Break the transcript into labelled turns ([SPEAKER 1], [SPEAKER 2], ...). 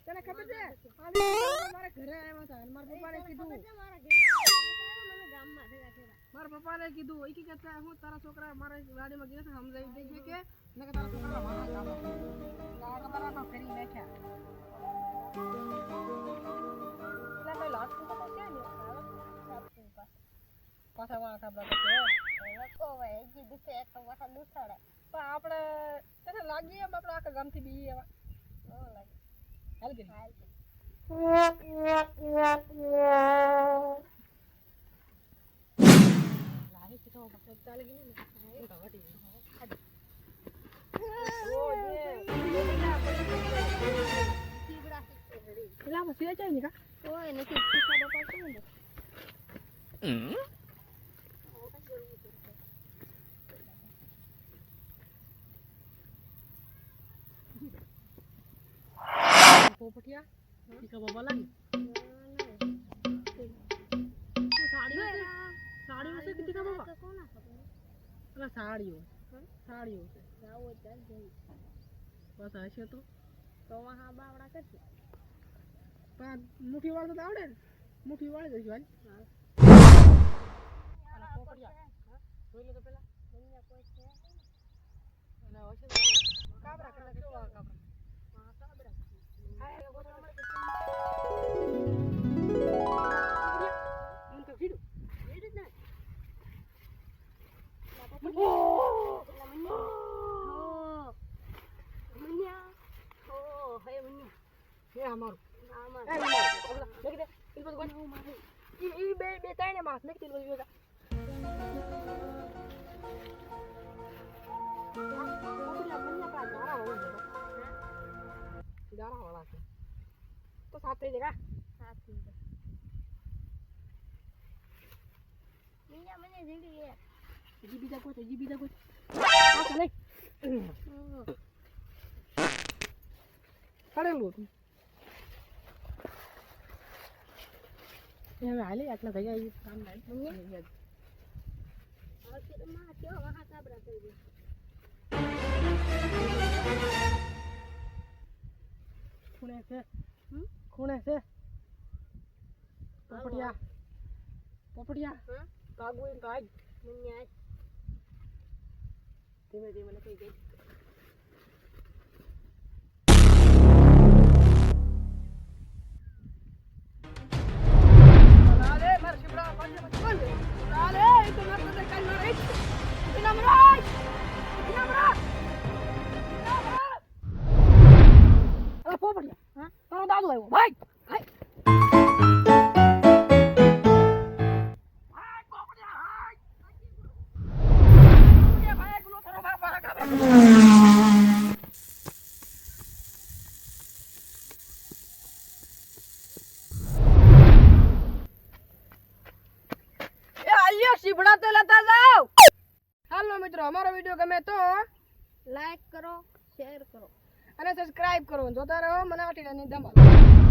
[SPEAKER 1] તને ખબર છે મારા ઘરે આવ્યા હતા મારા પપ્પાને કીધું મારા પપ્પાને કીધું એ કે હું તારા છોકરા મારા ગાડીમાં ગયા છે સમજાવી દેજે કે નકે તારા છોકરા મારા કામ લાગ તારા તો ફરી નાખ્યા એટલે ભાઈ લાસ્ટ તો છે ને પાછા વાળા કાબરા તો લોકો ભાઈ કીધું છે એક પાછા દુખાડે પણ આપણે તને લાગી એમ આપણે આખા ગામથી બી એવા લાગે હાલ કે લાગે તો પછી ચાલે ગઈ ને ઘાટી ઓ જે તીબડા પેલા માં સે જાય ને કા ઓય નથી તીખા બપા શું ને પોપટિયા તીખા બપા લાગે સાડીઓ છે તીખા બપા કોના ખબર અલા સાડીઓ છે જાવો ચાલ જઈ બસ હશે તો વહા બાવડા કરશે પણ મુઠ્ઠી વાળ તો આવડે ને મુઠ્ઠી વાળી દઈશ ભાઈ હા પોપટિયા જોઈ લે તો પેલા અહીંયા કોઈ છે અને હશે કાબરા કલા કેવા કાબરા હા કાબરા હા એ ગોતરા મળે મન તો ભીડું જ ના તો સાત થઈ જાય મને જીડી બીજા કોઈ આ ચાલે કરેલું હતું હવે હાલે આટલા થઈ ગયા કામ લાય ખૂણે છે પોપટિયા કાગુ એમ કાગ ધીમે ધીમે લખી ગઈ દાદુ આવ્યો ભાઈ હાલો મિત્રો અમારો વિડીયો ગમે તો લાઈક કરો શેર કરો અને સબસ્ક્રાઇબ કરો જોતા રહો મનાવટી ની ધમાલ